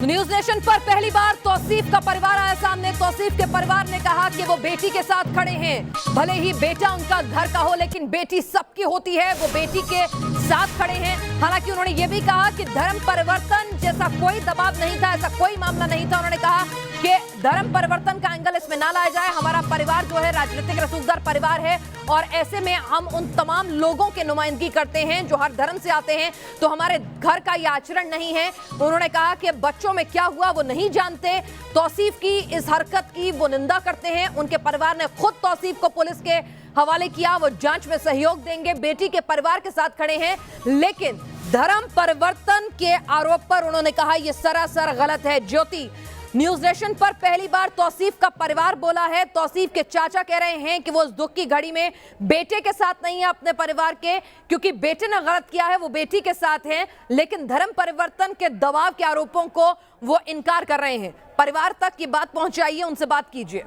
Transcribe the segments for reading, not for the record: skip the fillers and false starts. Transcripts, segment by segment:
News nation पर पहली बार तौसीफ का परिवार आया सामने। तौसीफ के परिवार ने कहा कि वो बेटी के साथ खड़े हैं। भले ही बेटा उनका घर का हो, लेकिन बेटी सबकी होती है। वो बेटी के साथ खड़े हैं। हालांकि उन्होंने ये भी कहा कि धर्म परिवर्तन जैसा कोई दबाव नहीं था, ऐसा कोई मामला नहीं था। उन्होंने कहा कि धर्म परिवर्तन का एंगल इसमें ना लाया जाए। हमारा परिवार जो है राजनीतिक रसूखदार परिवार है और ऐसे में हम उन तमाम लोगों की नुमाइंदगी करते हैं जो हर धर्म से आते हैं, तो हमारे घर का यह आचरण नहीं है। उन्होंने कहा कि बच्चों में क्या हुआ वो नहीं जानते। तौसीफ की इस हरकत की वो निंदा करते हैं। उनके परिवार ने खुद तौसीफ को पुलिस के हवाले किया। वो जांच में सहयोग देंगे, बेटी के परिवार के साथ खड़े हैं। लेकिन धर्म परिवर्तन के आरोप पर उन्होंने कहा यह सरासर गलत है। ज्योति, न्यूज नेशन पर पहली बार तौसीफ का परिवार बोला है। तौसीफ के चाचा कह रहे हैं कि वो उस दुख की घड़ी में बेटे के साथ नहीं है, अपने परिवार के, क्योंकि बेटे ने गलत किया है, वो बेटी के साथ हैं। लेकिन धर्म परिवर्तन के दबाव के आरोपों को वो इनकार कर रहे हैं। परिवार तक ये बात पहुंचाइए, उनसे बात कीजिए।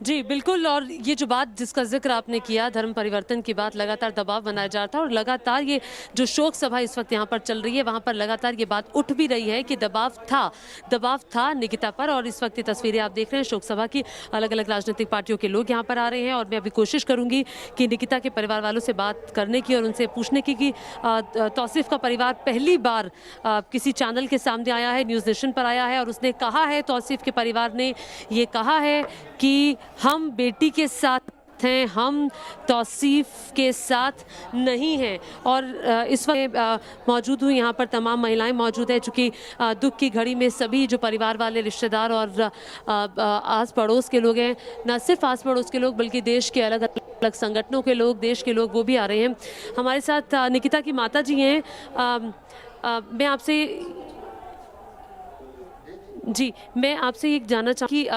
जी बिल्कुल, और ये जो बात जिसका जिक्र आपने किया, धर्म परिवर्तन की बात, लगातार दबाव बनाया जा रहा था और लगातार ये जो शोक सभा इस वक्त यहाँ पर चल रही है वहाँ पर लगातार ये बात उठ भी रही है कि दबाव था निकिता पर। और इस वक्त ये तस्वीरें आप देख रहे हैं शोक सभा की, अलग अलग राजनीतिक पार्टियों के लोग यहाँ पर आ रहे हैं। और मैं अभी कोशिश करूँगी कि निकिता के परिवार वालों से बात करने की और उनसे पूछने की कि तौसीफ का परिवार पहली बार किसी चैनल के सामने आया है, न्यूज़ नेशन पर आया है और उसने कहा है, तौसीफ के परिवार ने ये कहा है कि हम बेटी के साथ हैं, हम तौसीफ के साथ नहीं हैं। और इस वक्त मौजूद हुई यहाँ पर तमाम महिलाएं मौजूद हैं, चूँकि दुख की घड़ी में सभी जो परिवार वाले, रिश्तेदार और आस पड़ोस के लोग हैं, न सिर्फ आस पड़ोस के लोग बल्कि देश के अलग अलग संगठनों के लोग, देश के लोग, वो भी आ रहे हैं। हमारे साथ निकिता की माता जी हैं। मैं आपसे ये जानना चाहूँगी कि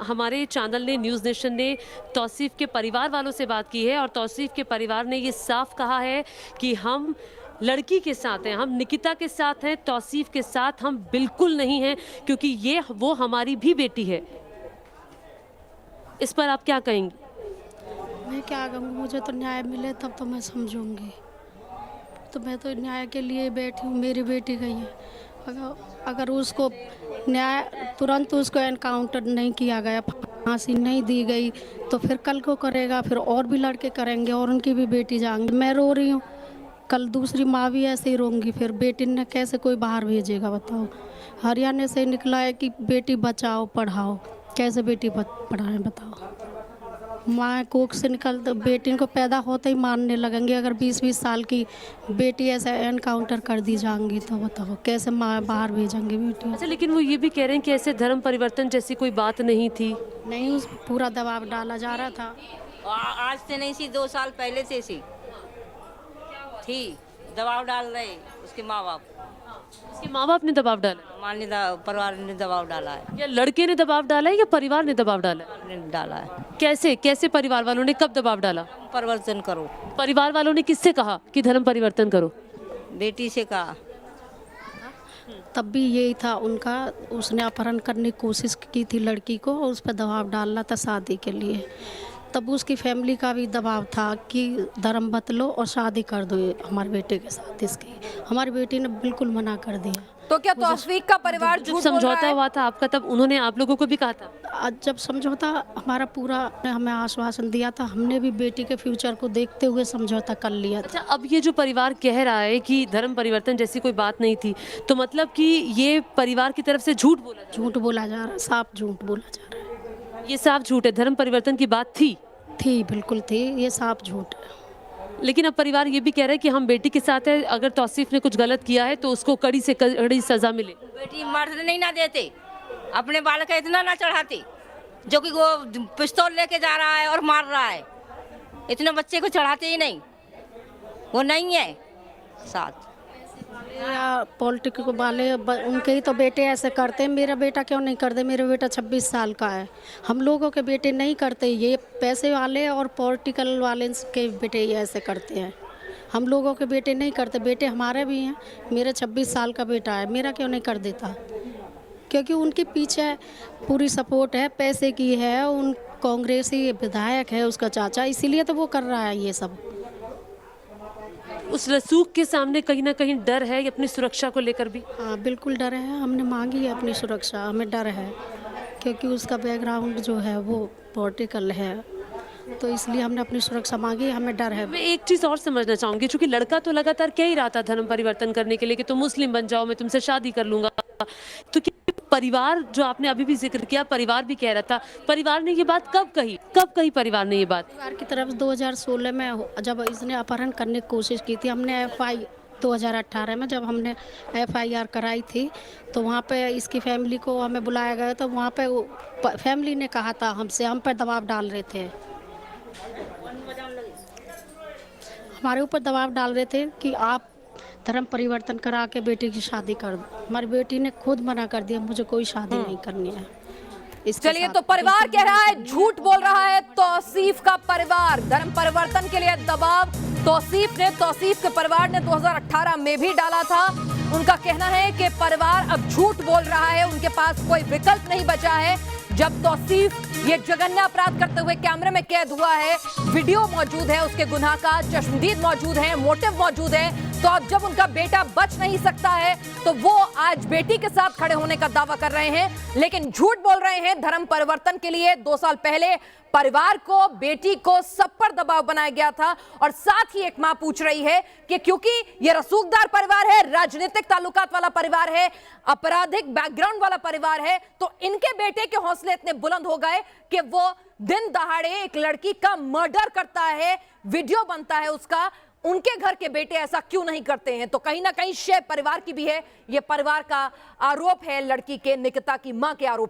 हमारे चैनल ने, न्यूज़ नेशन ने तौसीफ के परिवार वालों से बात की है और तौसीफ के परिवार ने ये साफ कहा है कि हम लड़की के साथ हैं, हम निकिता के साथ हैं, तौसीफ के साथ हम बिल्कुल नहीं हैं, क्योंकि वो हमारी भी बेटी है। इस पर आप क्या कहेंगी? मैं क्या कहूँगी, मुझे तो न्याय मिले तब तो मैं समझूंगी। तो मैं तो न्याय के लिए बैठी हूँ। मेरी बेटी गई है, अगर उसको न्याय तुरंत उसको एनकाउंटर नहीं किया गया, फांसी नहीं दी गई, तो फिर कल को करेगा, फिर और भी लड़के करेंगे और उनकी भी बेटी जाएंगी। मैं रो रही हूँ, कल दूसरी माँ भी ऐसे ही रोंगी। फिर बेटी ने कैसे कोई बाहर भेजेगा बताओ। हरियाणा से निकला है कि बेटी बचाओ पढ़ाओ, कैसे बेटी पढ़ाएं बताओ। माँ कोख से निकल तो बेटी को पैदा होते ही मारने लगेंगे। अगर 20-20 साल की बेटी ऐसे एनकाउंटर कर दी जाएंगी तो बताओ कैसे माँ बाहर भेजेंगे बेटी। अच्छा, लेकिन वो ये भी कह रहे हैं कि ऐसे धर्म परिवर्तन जैसी कोई बात नहीं थी। नहीं, उस पूरा दबाव डाला जा रहा था। आज से नहीं सी, 2 साल पहले से थी दबाव डाल रहे उसके माँ बाप। उसके माँ बाप ने दबाव डाला, हमारे परिवार ने दबाव डाला है, या लड़के ने दबाव डाला है या परिवार ने दबाव डाला है? ने डाला है। कैसे परिवार वालों ने कब दबाव डाला? परिवर्तन करो। परिवार वालों ने किससे कहा कि धर्म परिवर्तन करो? बेटी से कहा। तब भी यही था उनका, उसने अपहरण करने की कोशिश की थी लड़की को और उस पर दबाव डालना था शादी के लिए। तब उसकी फैमिली का भी दबाव था कि धर्म बदलो और शादी कर दो हमारे बेटे के साथ इसकी। हमारी बेटी ने बिल्कुल मना कर दिया। तो क्या तौसीफ का परिवार जब समझौता हुआ था आपका, तब उन्होंने आप लोगों को भी कहा था? आज जब समझौता हमारा पूरा हमें आश्वासन दिया था, हमने भी बेटी के फ्यूचर को देखते हुए समझौता कर लिया था। अच्छा, अब ये जो परिवार कह रहा है कि धर्म परिवर्तन जैसी कोई बात नहीं थी, तो मतलब कि ये परिवार की तरफ से झूठ बोला जा रहा है, साफ झूठ बोला जा रहा है। ये साफ झूठ है। धर्म परिवर्तन की बात थी बिल्कुल थी, ये साफ झूठ है। लेकिन अब परिवार ये भी कह रहा है कि हम बेटी के साथ है, अगर तौसीफ ने कुछ गलत किया है तो उसको कड़ी से कड़ी सजा मिले। बेटी मर्द नहीं ना देते, अपने बालक का इतना ना चढ़ाते, जो कि वो पिस्तौल लेके जा रहा है और मार रहा है। इतने बच्चे को चढ़ाते ही नहीं, वो नहीं है साथ। पॉलिटिक्स वाले उनके ही तो बेटे ऐसे करते हैं। मेरा बेटा क्यों नहीं करते? मेरा बेटा 26 साल का है। हम लोगों के बेटे नहीं करते, ये पैसे वाले और पॉलिटिकल वाले के बेटे ये ऐसे करते हैं। हम लोगों के बेटे नहीं करते। बेटे हमारे भी हैं, मेरे 26 साल का बेटा है, मेरा क्यों नहीं कर देता? क्योंकि उनके पीछे पूरी सपोर्ट है, पैसे की है, उन कांग्रेसी विधायक है उसका चाचा, इसीलिए तो वो कर रहा है ये सब। उस रसूख के सामने कहीं ना कहीं डर है अपनी सुरक्षा को लेकर भी? हाँ बिल्कुल डर है, हमने मांगी है अपनी सुरक्षा, हमें डर है क्योंकि उसका बैकग्राउंड जो है वो पॉलिटिकल है, तो इसलिए हमने अपनी सुरक्षा मांगी, हमें डर है। मैं एक चीज और समझना चाहूंगी, क्योंकि लड़का तो लगातार कह ही रहा था धर्म परिवर्तन करने के लिए कि तुम मुस्लिम बन जाओ, मैं तुमसे शादी कर लूंगा, तो क्या परिवार, जो आपने अभी भी जिक्र किया, परिवार भी कह रहा था, परिवार ने ये बात कब कही परिवार ने ये बात? परिवार की तरफ 2016 में जब इसने अपहरण करने की कोशिश की थी, हमने 2018 में जब हमने FIR कराई थी, तो वहाँ पे इसकी फैमिली को हमें बुलाया गया, तो वहाँ पे फैमिली ने कहा था हमसे, हम पर दबाव डाल रहे थे, हमारे ऊपर दबाव डाल रहे थे कि आप धर्म परिवर्तन करा के बेटी की शादी कर दो। हमारी बेटी ने खुद मना कर दिया, मुझे कोई शादी नहीं करनी है। चलिए, तो परिवार कह रहा है, झूठ बोल रहा है तौसीफ का परिवार, धर्म परिवर्तन के लिए दबाव तौसीफ के परिवार ने 2018 में भी डाला था। उनका कहना है कि परिवार अब झूठ बोल रहा है, उनके पास कोई विकल्प नहीं बचा है। जब तौसीफ ये जघन्य अपराध करते हुए कैमरे में कैद हुआ है, वीडियो मौजूद है, उसके गुनाह का चश्मदीद मौजूद है, मोटिव मौजूद है, तो अब जब उनका बेटा बच नहीं सकता है तो वो आज बेटी के साथ खड़े होने का दावा कर रहे हैं, लेकिन झूठ बोल रहे हैं धर्म परिवर्तन के लिए। 2 साल पहले परिवार को, बेटी को, सब पर दबाव बनाया गया था। और साथ ही एक मां पूछ रही है कि क्योंकि ये रसूखदार परिवार है, राजनीतिक ताल्लुकात वाला परिवार है, आपराधिक बैकग्राउंड वाला परिवार है, तो इनके बेटे के हौसले इतने बुलंद हो गए कि वो दिन दहाड़े एक लड़की का मर्डर करता है, वीडियो बनता है उसका। उनके घर के बेटे ऐसा क्यों नहीं करते हैं? तो कहीं ना कहीं शेर परिवार की भी है, यह परिवार का आरोप है, लड़की के निकिता की मां के आरोप है।